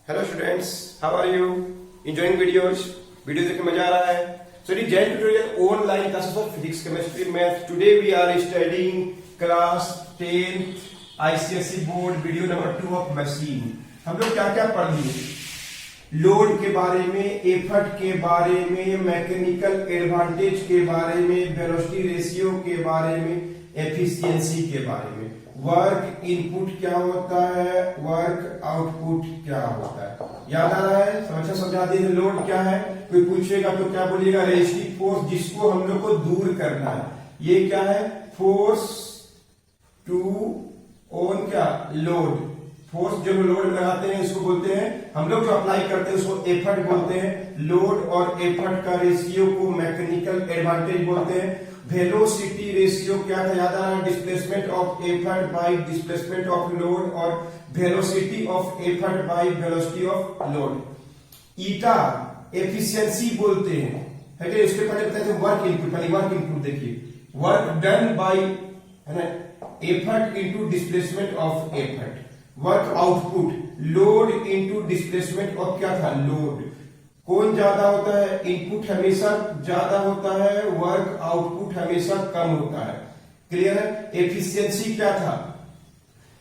Hello students, how are you? Enjoying videos? Video देख के मजा आ रहा है? So the Jain tutorial online classes of physics, chemistry, math. Today we are studying class 10th ICSE board video number 2 of machine. हम लोग क्या क्या पढ़ लिए? लोड के बारे में, एफर्ट के बारे में, मैकेनिकल एडवांटेज के बारे में, वेलोसिटी रेशियो के बारे में, एफिशिएंसी के बारे में. वर्क इनपुट क्या होता है, वर्क आउटपुट क्या होता है, याद आ रहा है? समझा दिए. लोड क्या है? कोई पूछेगा तो क्या बोलिएगा? रेजिस्टिव फोर्स, जिसको हम लोग को दूर करना है. ये क्या है? फोर्स टू ऑन क्या? लोड. फोर्स जो लोड में लगाते हैं इसको बोलते हैं, हम लोग जो अप्लाई करते हैं उसको एफर्ट बोलते हैं. लोड और एफर्ट का रेशियो को मैकेनिकल एडवांटेज बोलते हैं. वेलोसिटी रेशियो क्या था? याद आ रहा है? Displacement of effort by displacement of load और velocity of effort by velocity of load. Eta efficiency बोलते हैं, है कि? इसके पहले बताते हैं वर्क इनपुट. पहले वर्क इनपुट देखिए, वर्क डन बाय, है ना, effort into displacement of effort. Work output, load into displacement of क्या था? लोड. कौन ज्यादा होता है? इनपुट हमेशा ज्यादा होता है, वर्क आउटपुट हमेशा कम होता है. क्लियर है? एफिशिएंसी क्या था?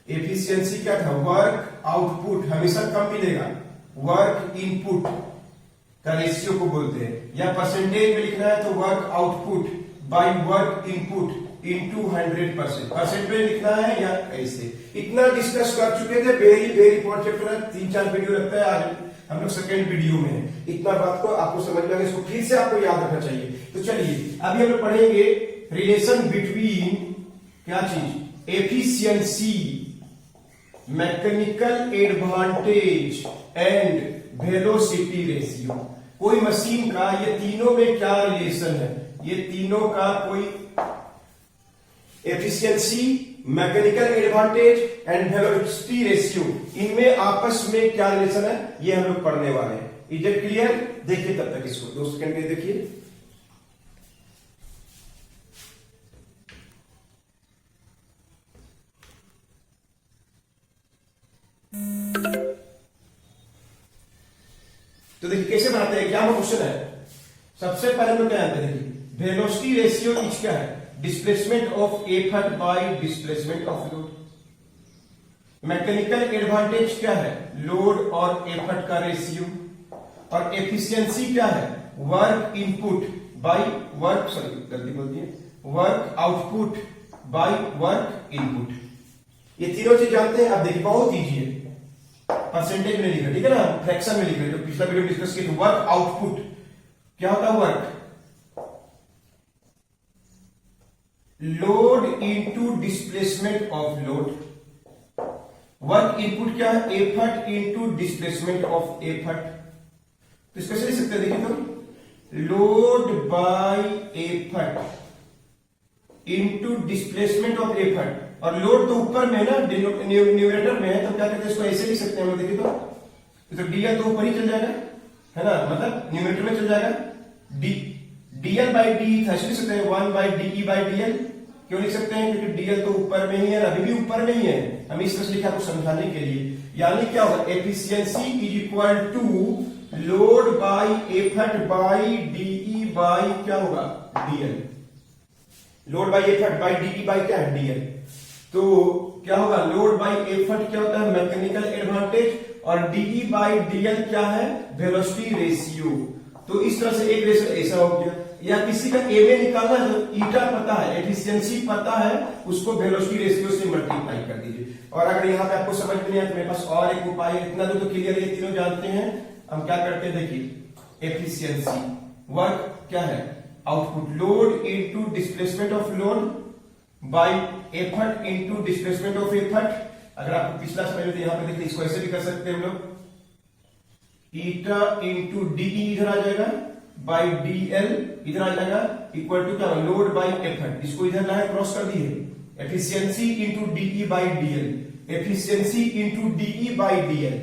एफिशिएंसी क्या था? वर्क आउटपुट हमेशा कम मिलेगा, वर्क इनपुट का रेशियो को बोलते हैं. या परसेंटेज में लिखना है तो work output by work input into 100%. Percent में लिखना है या ऐसे. इतना डिस्कस कर चुके थे. वेरी वेरी इंपॉर्टेंट चैप्टर है. 3-4 वीडियो लगता है. आज हम लोग सेकेंड वीडियो में है. इतना बात को आपको समझ में आ गया, इसको फिर से आपको याद रखना चाहिए. तो चलिए अभी हम लोग पढ़ेंगे रिलेशन बिटवीन क्या चीज? Efficiency, mechanical advantage and velocity ratio. कोई मशीन का ये तीनों में क्या रिलेशन है? ये तीनों का कोई efficiency, mechanical advantage and velocity ratio, इनमें आपस में क्या रिलेशन है, ये हम लोग पढ़ने वाले हैं. Is it clear? देखिए तब तक इसको 2 सेकंड में देखिए. तो देखिए कैसे बनाते हैं, क्या क्वेश्चन है. सबसे पहले हम लोग क्या जानते हैं? देखिए वेलोसिटी रेशियो इज क्या है? Displacement of effort by displacement of load. Mechanical advantage क्या है? लोड और एफर्ट का रेशियो. और एफिशिएंसी क्या है? Work input by work, sorry गलती बोलती है, work output by work input. ये तीनों चीज जानते हैं. अब देखिए बहुत इजी है. परसेंटेज में लिखा, ठीक है ना, फ्रैक्शन में लिखा, जो पिछला वीडियो डिस्कस किया. वर्क आउटपुट क्या होता है? Work load into displacement of load. Work input क्या है? Effort into displacement of effort. तो इसको कैसे लिख सकते हैं? देखिए तो load bye effort into displacement of effort. और लोड तो ऊपर में है ना, न्यूमरेटर में है, तो क्या कहते हैं इसको? ऐसे लिख सकते हैं. देखिए तो डीएल तो ऊपर ही चल जाएगा, है ना, मतलब न्यूमरेटर में चल जाएगा. डीएल बाई डी ऐसे लिख सकते हैं, 1 बाई डीई बाई डीएल. क्यों लिख सकते हैं? क्योंकि डीएल तो ऊपर में ही है, अभी भी ऊपर में ही है. हम इस तरह से लिखा आपको समझाने के लिए. यानी क्या होगा? Efficiency is equal to load by effort by DE by क्या होगा? DL. Load by effort by DE by क्या है? डीएल. तो क्या होगा? लोड बाई एफर्ट क्या होता है? Mechanical advantage. और डीई बाई डीएल क्या है? Velocity ratio. तो इस तरह से एक रेशियो ऐसा हो गया. या किसी का एवे निकालना है तो ईटा पता है, एफिशिएंसी पता है, उसको वेलोसिटी रेशियो से मल्टीप्लाई कर दीजिए. और अगर यहाँ पे आपको समझ में नहीं आया तो मेरे पास और एक उपाय है. इतना तो क्लियर है, तीनों जानते हैं. हम क्या करते हैं? देखिए एफिशिएंसी, वर्क क्या है? Output. Load into displacement of load bye effort into displacement of effort. अगर आपको पिछला समय तो यहाँ पे देखिए, इसको ऐसे भी कर सकते हैं हम लोग. ईटा इंटू डीई इधर आ जाएगा, बाई डीएल इधर आ जाएगा, इक्वल टू क्या? Load by effort. इसको इधर लाए, क्रॉस कर दिए. Efficiency into DE by DL. Efficiency into DE by DL.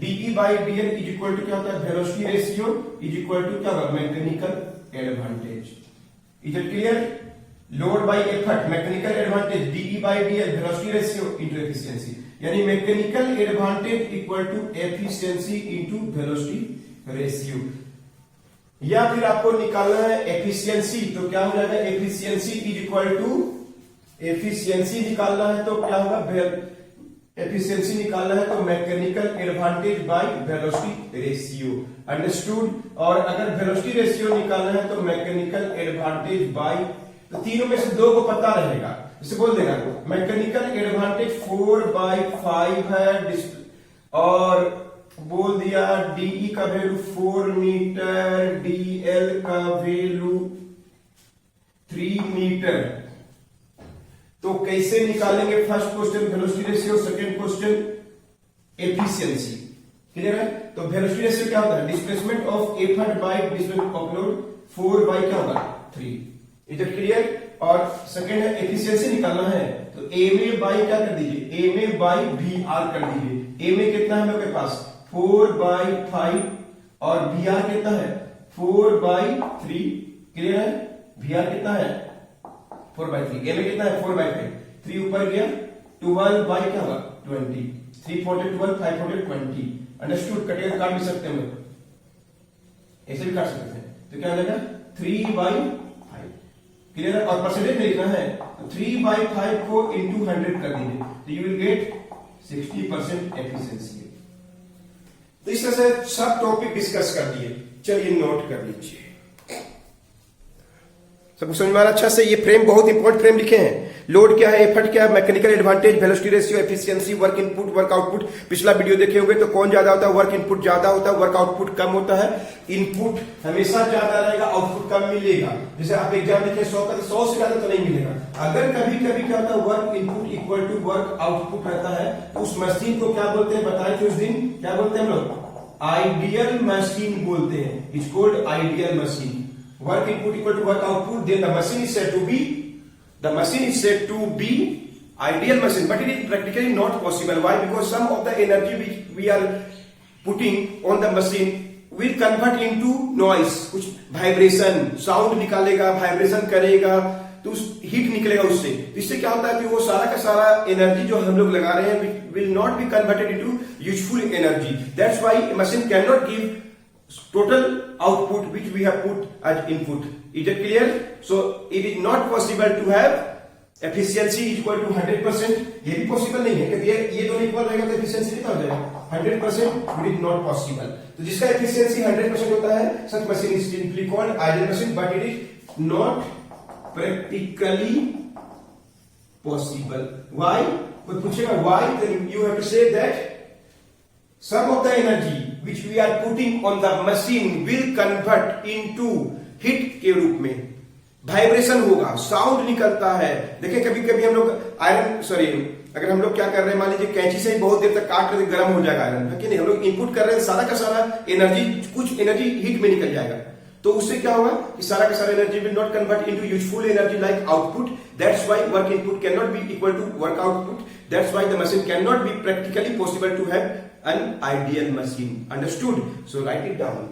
DE by DL is equal to क्या होता है? Velocity ratio is equal to क्या होगा? Mechanical advantage. Is it clear? Load by effort, mechanical advantage, DE by DL, velocity ratio into efficiency. यानी mechanical advantage equal to efficiency into velocity ratio. या फिर आपको निकालना है एफिशिएंसी, तो क्या हो जाएगा, efficiency is equal to, efficiency निकालना है तो क्या होगा, एफिशिएंसी निकालना है तो mechanical advantage by velocity ratio, understood. और अगर वेलोसिटी रेशियो निकालना है तो मैकेनिकल एडवांटेज बाय, तो तीनों में से दो को पता रहेगा, इसे बोल देगा मैकेनिकल एडवांटेज 4/5 है, और बोल दिया डीई का वैल्यू 4 मीटर, डीएल का वैल्यू 3 मीटर। तो कैसे निकालेंगे, first question velocity ratio, second question efficiency, clear है। तो वेलोसिटी रेशियो क्या होता है, displacement of effort by displacement of load, 4 by क्या होगा 3, इज इट क्लियर। और सेकंड है एफिशिएंसी निकालना है, तो एम ए बाई क्या कर दीजिए, M A by V R कर दीजिए। एम ए कितना है हम लोग के पास 4/5 और वी आर कितना है 4/3, क्लियर है। वी आर कितना है 4/3, एम ए कितना है 4/5, 3 ऊपर गया 12 बाई क्या होगा 20, 3 4 12 5 4 20, अंडरस्टूड। कटेगा काट भी सकते हैं, ऐसे भी काट सकते हैं, तो क्या हो जाएगा 3/5, क्लियर है। और परसेंटेज में लिखना है तो 3/5 को इंटू 100 कर दीजिए, तो यू विल गेट 60% एफिशिएंसी। तो इस तरह से सब टॉपिक डिस्कस कर दिए, चलिए नोट कर लीजिए। सबको समझ में आ रहा अच्छा से। ये फ्रेम बहुत इंपॉर्टेंट फ्रेम लिखे हैं, लोड क्या है, एफर्ट क्या है, mechanical advantage, velocity ratio, efficiency, work input, work output. पिछला वीडियो देखे होंगे तो कौन ज्यादा होता है, वर्क इनपुट ज्यादा होता है, वर्क आउटपुट कम होता है। इनपुट हमेशा ज्यादा रहेगा, आउटपुट कम मिलेगा। जैसे आप एग्जाम देखें 100 का, तो 100 से ज्यादा तो नहीं मिलेगा। अगर कभी कभी क्या होता है, work input equal to work output रहता है, तो उस मशीन को क्या बोलते हैं बताए थे उस दिन, क्या बोलते हैं हम लोग, आइडियल मशीन बोलते हैं, it's called ideal machine. Work input equal to work output, then the machine is said to be ideal machine, but it is practically not possible. Why? Because some of the energy which we are putting on the machine will convert into noise, कुछ vibration, sound निकालेगा, vibration करेगा, तो heat निकलेगा उससे। तो इससे क्या होता है कि वो सारा का सारा एनर्जी जो हम लोग लगा रहे हैं will not be converted into useful energy. That's why a machine cannot give total output which we have put as input. Is it clear? So it is not possible to have efficiency equal to 100%. ये भी possible नहीं है, क्योंकि ये दोनों equal रहेगा तो efficiency कितना हो जाएगा 100%, इट इज नॉट पॉसिबल। तो जिसका एफिशिएंसी 100% होता है, such machine is simply called ideal machine, but it is not practically possible. Why? कोई पूछेगा why, then you have to say that some of the energy which we are putting on the machine will convert into heat के रूप में, vibration होगा, sound निकलता है। देखिए कभी कभी हम लोग अगर हम लोग क्या कर रहे हैं, मान लीजिए कैंची से ही बहुत देर तक काट कर गर्म हो जाएगा आयरन, है कि नहीं, हम लोग इनपुट कर रहे हैं, सारा का सारा एनर्जी, कुछ एनर्जी हीट में निकल जाएगा, तो उससे क्या होगा कि सारा का सारा energy will not convert into useful energy like output. That's why work input can not be equal to work output. That's why the machine can not be practically possible to have an ideal machine. Understood? So write it down.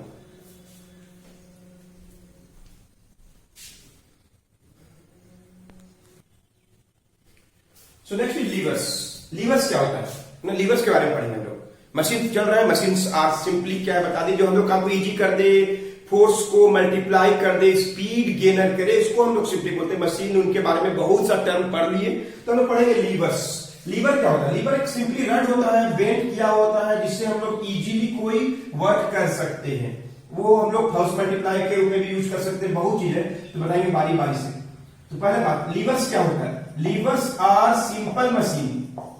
So next is levers. Levers क्या होता है ना, levers के बारे में पढ़ेंगे हम लोग। मशीन चल रहा है, मशीन्स आर सिंपली क्या है बता दी, जो हम लोग काम को इजी कर दे, फोर्स को मल्टीप्लाई कर दे, स्पीड गेनर करे, इसको हम लोग सिंपली बोलते हैं मशीन। उनके बारे में बहुत सा टर्म पढ़ लिए, तो हम लोग पढ़ेंगे लीवर्स। लीवर क्या होता है, लीवर एक सिंपली रड होता है, बेंड किया होता है, जिससे हम लोग इजीली कोई वर्क कर सकते हैं। वो हम लोग फोर्स मल्टीप्लाई के रूप में भी यूज कर सकते हैं, बहुत चीज है, तो बताएंगे बारी बारी से। तो पहले बात, लीवर्स क्या होता है, लीवर्स आर सिंपल मशीन,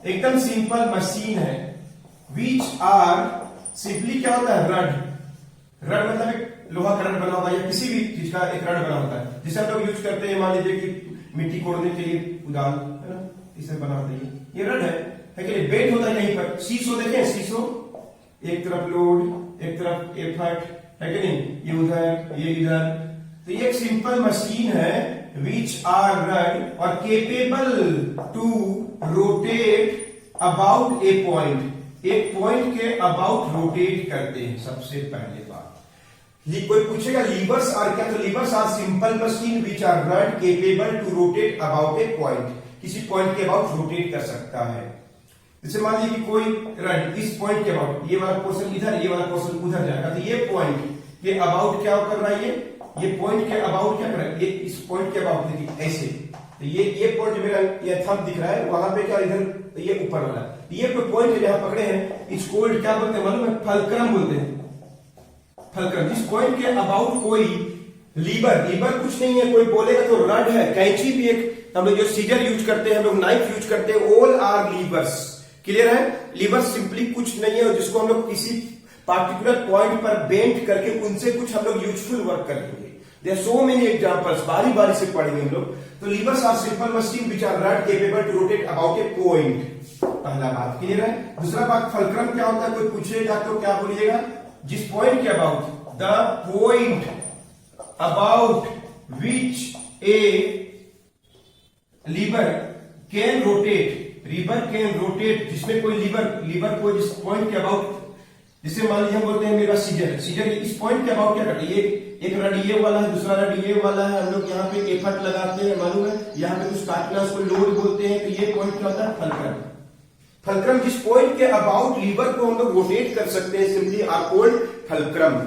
एकदम सिंपल मशीन है, विच आर सिंपली क्या होता है, रड। रड मतलब एक लोहा का रड बना होता है, या किसी भी चीज का एक रड बना होता है, जिसे हम लोग यूज करते हैं, मान लीजिए कि मिट्टी कोड़ने के लिए कुदाल है ना, इसे बनाते हैं, ये रड है कि नहीं। बेंड होता है कहीं पर, सीसो देखें, सीसो एक तरफ लोड एक तरफ एफर्ट, है कि नहीं, ये उधर ये इधर। तो ये एक सिंपल मशीन है विच आर रड और capable to rotate about a point, एक पॉइंट के अबाउट रोटेट करते हैं। सबसे पहले बात, कोई पूछेगा लीवर्स आर क्या, तो levers are simple machine which are rod capable to rotate about a point, किसी पॉइंट के अबाउट रोटेट कर सकता है। जैसे मान लीजिए कि कोई रड इस पॉइंट के अबाउट, ये वाला पोर्शन इधर, ये वाला पोर्शन उधर जाएगा, तो ये पॉइंट के अबाउट क्या कर रहा है, ये पॉइंट के अबाउट क्या कर रहा है, ये इस पॉइंट के अबाउट देखिए ऐसे, तो ये पॉइंट मेरा ये थंब दिख रहा है, वहां पे क्या इधर, तो ये ऊपर वाला, ये कोई पॉइंट जहां पकड़े हैं, इसको क्या बोलते हैं मालूम है, फलक्रम बोलते हैं। फलक्रम, जिस पॉइंट के अबाउट कोई लीवर कुछ नहीं है, कोई बोलेगा तो रड है, कैंची भी एक, हम लोग जो सीजर यूज करते हैं, हम लोग नाइफ यूज करते हैं, ऑल आर लीवर्स। क्लियर है? लीवर सिंपली कुछ नहीं है जिसको हम लोग किसी पार्टिकुलर पॉइंट पर बेंड करके उनसे कुछ हम लोग यूजफुल वर्क करेंगे। There are so many examples, बारी बारी से पढ़ेंगे हम लोग। तो levers are simple machine which are rod capable to rotate about a point. पहला बात क्लियर है। दूसरा बात, फलक्रम क्या होता है, कोई पूछेगा तो क्या बोलिएगा, जिस पॉइंट के about, the point about which a lever can rotate, lever can rotate, जिसमें कोई लीवर को जिस पॉइंट के अबाउट, जिसे मान लीजिए हम बोलते हैं मेरा सीजर इस पॉइंट के अबाउट क्या करता है, ये एक रड ये वाला है, दूसरा रड ये वाला है, हम लोग यहाँ पे एफर्ट लगाते हैं, मालूम है, यहाँ पे कुछ काटना उसको लोड बोलते हैं, तो ये पॉइंट क्या होता है, फलक्रम। फलक्रम जिस पॉइंट के अबाउट लीवर को हम लोग रोटेट कर सकते हैं, simply are called fulcrum.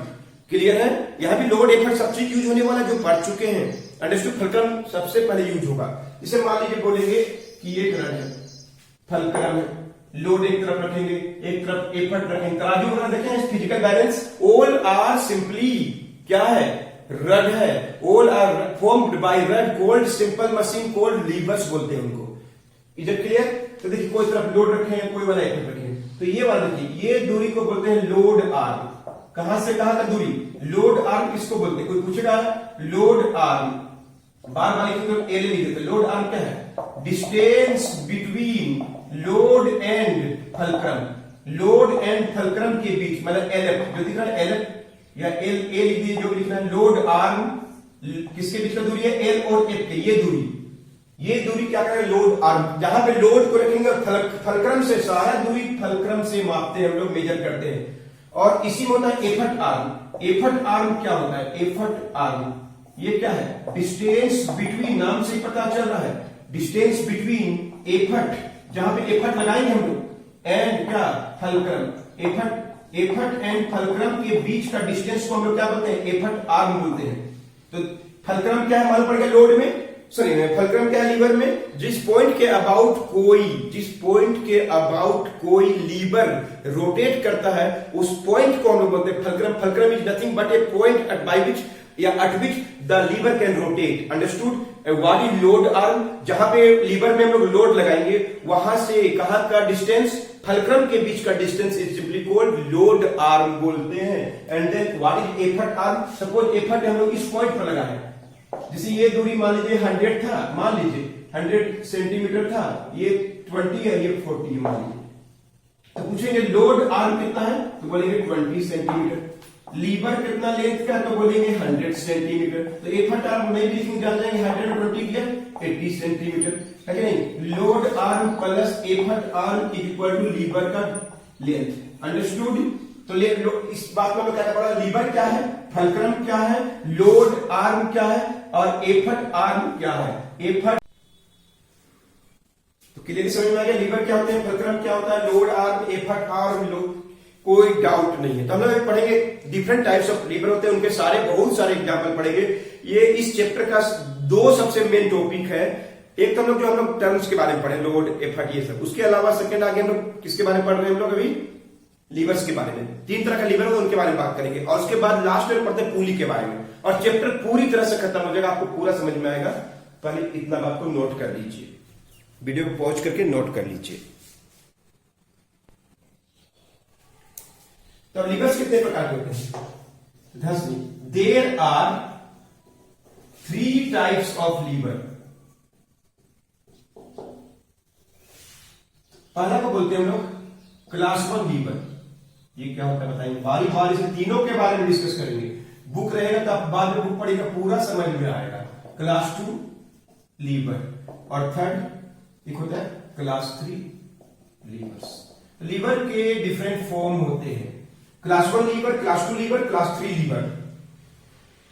Clear है? यहाँ भी लोड एफर्ट सब चीज यूज होने वाला जो पढ़ चुके हैं, अंडरस्टूड। फलक्रम सबसे पहले यूज होगा। इसे मान लीजिए बोलेंगे कि ये रड है, फलक्रम है, लोड एक तरफ रखेंगे, एक तरफ एफर्ट रखेंगे, तराजू वगैरह देखें, physical balance, all are simply क्या है, रड है, all are formed by rod called simple machine called levers बोलते हैं उनको। इधर क्लियर? तो देखिए कोई तरफ लोड रखे हैं, कोई वाला एफर्ट रखे हैं, तो ये वाला देखिए, ये दूरी को बोलते हैं लोड आर्म। कहां से कहां तक दूरी, लोड आर्म किसको बोलते हैं, कोई पूछेगा, लोड आर्म बार बार एल नहीं देते, लोड आर्म क्या है, distance between load and fulcrum, load and fulcrum के बीच, मतलब एलएफ जो दिख रहा है, एलएफ या एल ए लिख दीजिए, जो लिख रहा है, लोड आर्म किसके बीच का दूरी है, एल और एफ के, ये दूरी क्या करें, लोड आर्म, जहां पे लोड को रखेंगे और फलक्रम से सारा दूरी फलक्रम से मापते हैं हम लोग, मेजर करते हैं। और इसी में होता है एफर्ट आर्म। एफर्ट आर्म क्या होता है, एफर्ट आर्म ये क्या है, डिस्टेंस बिटवीन, नाम से पता चल रहा है, डिस्टेंस बिटवीन एफर्ट, जहां पे एफर्ट लगाएंगे हम लोग, एंड क्या, फलक्रम, एफर्ट एंड फलक्रम के बीच का डिस्टेंस को हम लोग क्या बोलते हैं, एफर्ट आर्म बोलते हैं। तो फलक्रम क्या है, मालूम पड़ गया, लोड में, सॉरी फलक्रम क्या है, लीवर में, जिस पॉइंट के अबाउट कोई लीवर रोटेट करता है, उस पॉइंट को हम लोग बोलते हैं fulcrum. Fulcrum is nothing but A point at which the lever can rotate, understood? What is load arm? जहां पे लीवर में हम लोग लोड लगाएंगे, वहां से कहां का डिस्टेंस, फलक्रम के बीच का distance is simply called load arm बोलते हैं। And then what is effort arm, suppose effort हम लोग इस पॉइंट पर लगाए, जैसे ये दूरी मान लीजिए 100 था, मान लीजिए 100 सेंटीमीटर था, ये 20 है, ये 40 है मान लीजिए, तो पूछेंगे लोड आर्म कितना है, तो बोलेंगे 20 सेंटीमीटर। लीवर कितना लेंथ का, तो बोलेंगे 100 सेंटीमीटर। तो एफर्ट आर्म नहीं लिखेंगे, जान जाएंगे 120 किया 80 सेंटीमीटर, है कि नहीं। Load arm plus effort arm equal to lever का लेंथ, अंडरस्टूड। तो इस बात में हमें क्या पड़ा, लीवर क्या है, फलक्रम क्या है, लोड आर्म क्या है, और एफर्ट आर्म क्या है। एफर्ट तो क्लियरली समझ में आ गया, लीवर क्या होते हैं, फलक्रम क्या होता है, लोड आर्म, एफर्ट आर्म, कोई डाउट नहीं है। तो हम लोग पढ़ेंगे डिफरेंट टाइप्स ऑफ लीवर होते हैं, उनके बहुत सारे एग्जाम्पल पढ़ेंगे। ये इस चैप्टर का 2 सबसे मेन टॉपिक है। एक तो हम लोग टर्म्स के बारे में पढ़े, लोड एफर्ट ये सब, उसके अलावा सेकंड आगे हम लोग किसके बारे में पढ़ रहे हैं, हम लोग अभी लीवर्स के बारे में, 3 तरह का लीवर होगा उनके बारे में बात करेंगे। और उसके बाद लास्ट में पढ़ते हैं पुली के बारे में, और चैप्टर पूरी तरह से खत्म हो जाएगा, आपको पूरा समझ में आएगा। पहले इतना बात को नोट कर लीजिए, वीडियो को पॉज करके नोट कर लीजिए। तो लीवर्स कितने प्रकार के होते हैं, there are 3 types of lever. पहला को बोलते हैं हम लोग क्लास 1 लीवर। ये क्या होता है बताइए, बारी बारी से तीनों के बारे में डिस्कस करेंगे। बुक रहेगा तो आप बाद में बुक पढ़ेगा, पूरा समझ में आएगा। क्लास 2 लीवर, और थर्ड एक होता है क्लास 3 लीवर्स। लीवर के डिफरेंट फॉर्म होते हैं, class 1 lever, class 2 lever, class 3 lever,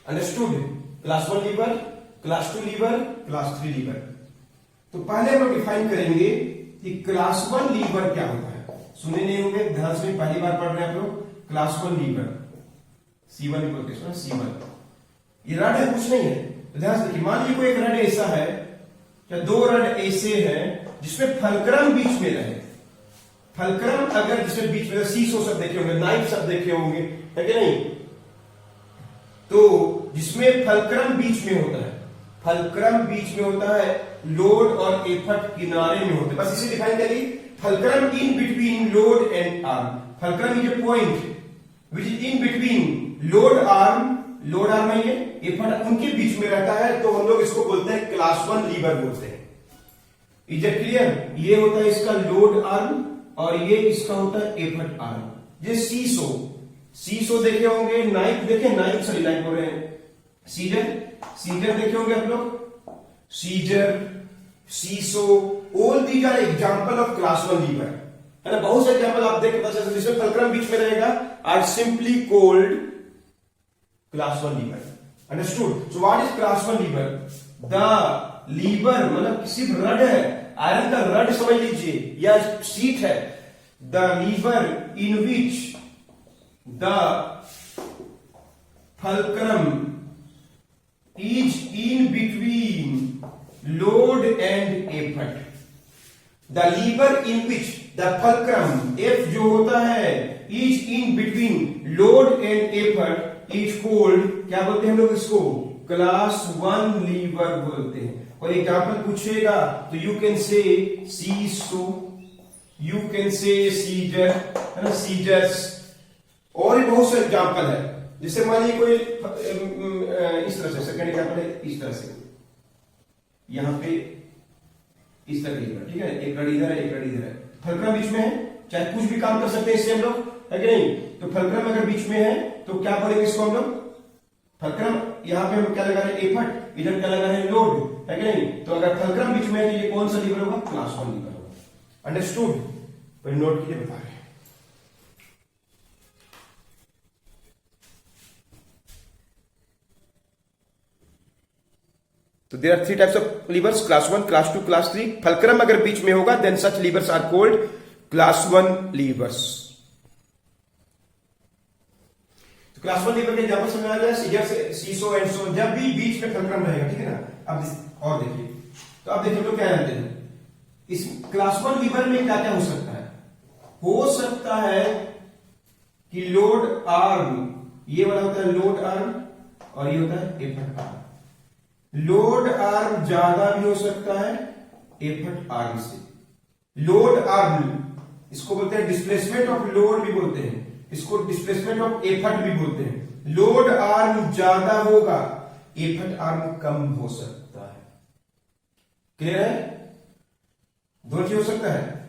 understood. Class 1 lever, class 2 lever, class 3 lever. तो पहले हम डिफाइन करेंगे कि क्लास 1 लीवर क्या होता है। सुने नहीं होंगे, ध्यान से पहली बार पढ़ रहे हैं आप लोग। क्लास 1 लीवर C1 भी बोलते हैं, C1 ये रड है, कुछ नहीं है। तो ध्यान से देखिए, मान लीजिए कोई एक रड ऐसा है या दो रड ऐसे हैं जिसमें फलक्रम बीच में रहे। फलक्रम अगर जिसमें बीच में सीसो सब देखे होंगे, नाइफ सब देखे होंगे, है कि नहीं। तो जिसमें फलक्रम बीच में होता है, फलक्रम बीच में होता है, लोड और एफर्ट किनारे में होते हैं। बस इसे दिखाई करिए, fulcrum in between load and arm. Fulcrum is a point which is in between load arm, load arm है ये, एफर्ट उनके बीच में रहता है। तो हम लोग इसको बोलते हैं क्लास 1 लीवर बोलते हैं। Is it clear. ये होता है इसका लोड आर्म और ये इसका होता है एफर्ट आर्म। ये सीसो, सीसो देखे होंगे, नाइफ देखे, नाइफ सॉरी नाइफ बोल रहे हैं, सीजर, सीजर देखे होंगे आप लोग, scissor, seesaw, all these are example of class 1 lever, है ना। बहुत से एग्जांपल आप देख पता चलता, जिसमें फलक्रम बीच में रहेगा are simply called class 1 lever. Understood. So what is class 1 lever? The lever मतलब सिर्फ रड है, आयरन का रड समझ लीजिए या सीट है। The lever in which the fulcrum is in between load and effort. The lever in which the fulcrum F जो होता है is in between load and effort is called, क्या बोलते हैं हम लोग इसको? क्लास 1 लीवर बोलते हैं। और एग्जाम्पल पूछेगा तो you can say seesaw, you can say scissor, है ना, सीजर्स, और भी बहुत से एग्जाम्पल है। जिससे मान लीजिए कोई इस तरह से, सेकंड एग्जांपल है इस तरह से, यहां पे इस तरह की, ठीक है, एक रड इधर है, एक रड इधर है, फलक्रम बीच में है, चाहे कुछ भी काम कर सकते हैं इससे हम लोग, है कि नहीं। तो फलक्रम अगर बीच में है तो क्या बोलेंगे इसको हम लोग? फलक्रम, यहां पे हम क्या लगा रहे हैं? एफर्ट, इधर क्या लगा रहे हैं? लोड, है कि नहीं। तो अगर फलक्रम बीच में है तो ये कौन सा लीवर होगा? क्लास 1 लीवर होगा। अंडरस्टूड। पर नोट कीजिए, बता रहे हैं। So there are 3 types of levers, class 1, class 2, class 3. Fulcrum अगर बीच में होगा then such levers are called class 1 levers. तो क्लास 1 लीवर के एग्जांपल समझ आ गया, सीजर, सीसो एंड सो, जब भी बीच में फलक्रम रहेगा, ठीक है ना। अब और देखिए, तो अब देखिए लोग क्या जानते हैं इस क्लास 1 लीवर में क्या क्या हो सकता है। हो सकता है कि लोड आर्म, ये वाला होता है लोड आर्म और ये होता है एफर्ट आर्म। लोड आर्म ज्यादा भी हो सकता है एफर्ट आर्म से। लोड आर्म इसको बोलते हैं डिस्प्लेसमेंट ऑफ लोड भी बोलते हैं, इसको डिस्प्लेसमेंट ऑफ एफर्ट भी बोलते हैं। लोड आर्म ज्यादा होगा, एफर्ट आर्म कम हो सकता है। क्लियर है? दो चीज हो सकता है,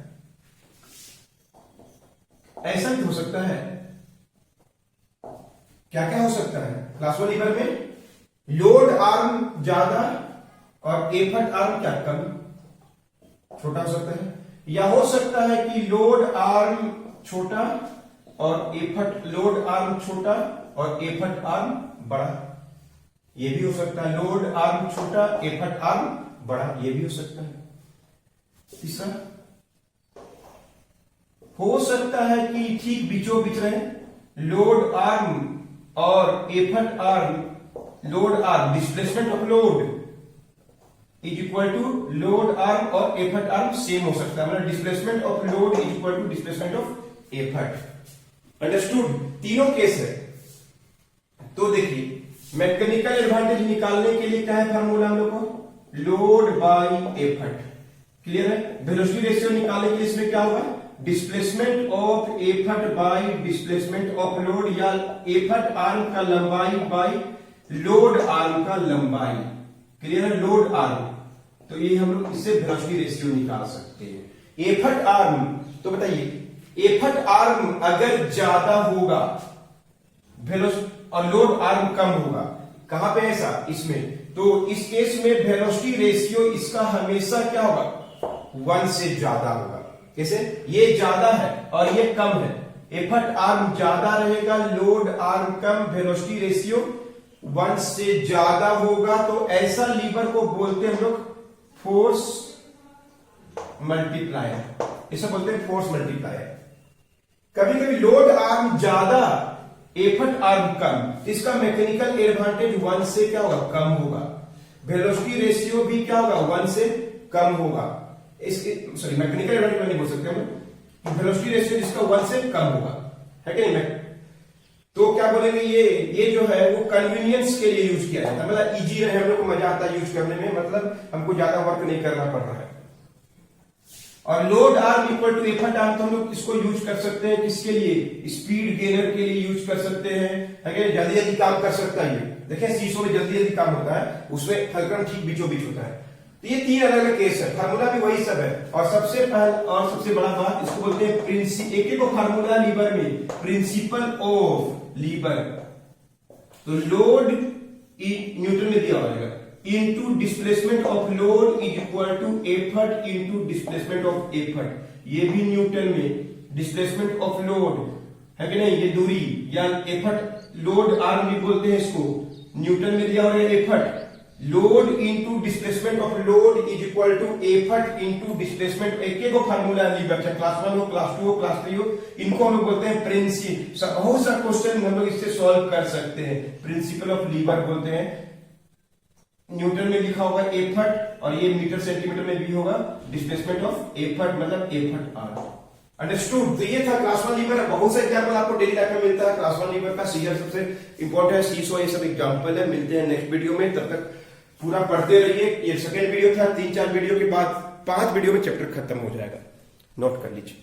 ऐसा भी हो सकता है। क्या क्या हो सकता है क्लास 1 लीवर में? लोड आर्म ज्यादा और एफर्ट आर्म क्या कम, छोटा हो सकता है। या हो सकता है कि लोड आर्म छोटा और एफर्ट, लोड आर्म छोटा और एफर्ट आर्म बड़ा, ये भी हो सकता है। लोड आर्म छोटा, एफर्ट आर्म बड़ा, ये भी हो सकता है। तीसरा हो सकता है कि ठीक बीचों बीच रहे, लोड आर्म और effort arm, load arm displacement of load is equal to load arm और एफर्ट आर्म सेम हो सकता है, मतलब displacement of load is equal to displacement of effort. Understood? तीनों केस है। तो देखिए, मैकेनिकल एडवांटेज निकालने के लिए क्या है फार्मूला हम लोग को? Load bye effort. क्लियर है? वेलोसिटी रेशियो निकालने के लिए इसमें क्या होगा? Displacement of effort by displacement of load, या एफर्ट आर्म का लंबाई बाय लोड आर्म का लंबाई। क्लियर है? लोड आर्म, तो ये हम लोग इससे वेलोसिटी रेशियो निकाल सकते हैं। एफर्ट आर्म, तो बताइए, एफर्ट आर्म अगर ज्यादा होगा वेलोसिटी और लोड आर्म कम होगा, कहां पे ऐसा? इसमें। तो इस केस में वेलोसिटी रेशियो इसका हमेशा क्या होगा? 1 से ज्यादा होगा। कैसे? ये ज्यादा है और ये कम है। एफर्ट आर्म ज्यादा रहेगा, लोड आर्म कम, वेलोसिटी रेशियो 1 से ज्यादा होगा। तो ऐसा लीवर को बोलते हैं हम लोग फोर्स मल्टीप्लायर, इसे बोलते हैं फोर्स मल्टीप्लायर। कभी कभी लोड आर्म ज्यादा, एफर्ट आर्म कम, इसका मैकेनिकल एडवांटेज 1 से क्या होगा, कम होगा। वेलोसिटी रेशियो भी क्या होगा, 1 से कम होगा। इसके सॉरी मैकेनिकल एडवांटेज नहीं बोल सकते हम, वेलोसिटी रेशियो जिसका 1 से कम होगा, है कि नहीं। तो क्या बोलेंगे, ये जो है वो कन्वीनियंस के लिए यूज किया जाता है, मतलब इजी रहे, हम लोग को मजा आता है यूज करने में, मतलब हमको ज्यादा वर्क नहीं करना पड़ रहा है। और load arm equal to effort arm, तो हम लोग इसको यूज कर सकते हैं किसके लिए, स्पीड गेनर के लिए यूज कर सकते हैं, जल्दी जल्दी काम कर सकता है। ये देखिए सीसो में जल्दी जल्दी काम होता है, उसमें फलक्रम ठीक बीचों बीच होता है। तो ये 3 अलग अलग केस है, फार्मूला भी वही सब है। और सबसे पहले और सबसे बड़ा बात, इसको बोलते हैं एक एक फार्मूला लीवर में, प्रिंसिपल ऑफ लीवर। तो लोड न्यूटन में दिया होगा, into displacement of load is equal to effort into displacement of effort. ये भी न्यूटन में, डिस्प्लेसमेंट ऑफ लोड है कि नहीं, ये दूरी या एफर्ट, लोड आर्म भी बोलते हैं इसको, न्यूटन में दिया हुआ है effort. Load into displacement of load is equal to effort into displacement. एक एक फार्मूला लीवर, चाहे क्लास 1 हो, क्लास 2 हो, क्लास 3 हो, इनको हम लोग बोलते हैं प्रिंसिपल। बहुत सा क्वेश्चन हम लोग इससे सॉल्व कर सकते हैं। प्रिंसिपल ऑफ लीवर बोलते हैं, न्यूटन में लिखा होगा एफर्ट, और ये मीटर सेंटीमीटर में भी होगा डिस्प्लेसमेंट ऑफ एफर्ट, मतलब एफर्ट आर। अंडरस्टूड। तो ये था क्लास 1 लीवर। बहुत से एग्जाम्पल आपको डेली लाइफ में मिलता है क्लास 1 लीवर का। सीआर सबसे इंपॉर्टेंट है, सीसो ये सब एग्जाम्पल है। मिलते हैं नेक्स्ट वीडियो में, तब तक पूरा पढ़ते रहिए। ये सेकेंड वीडियो था, 3-4 वीडियो के बाद 5 वीडियो में चैप्टर खत्म हो जाएगा, नोट कर लीजिए।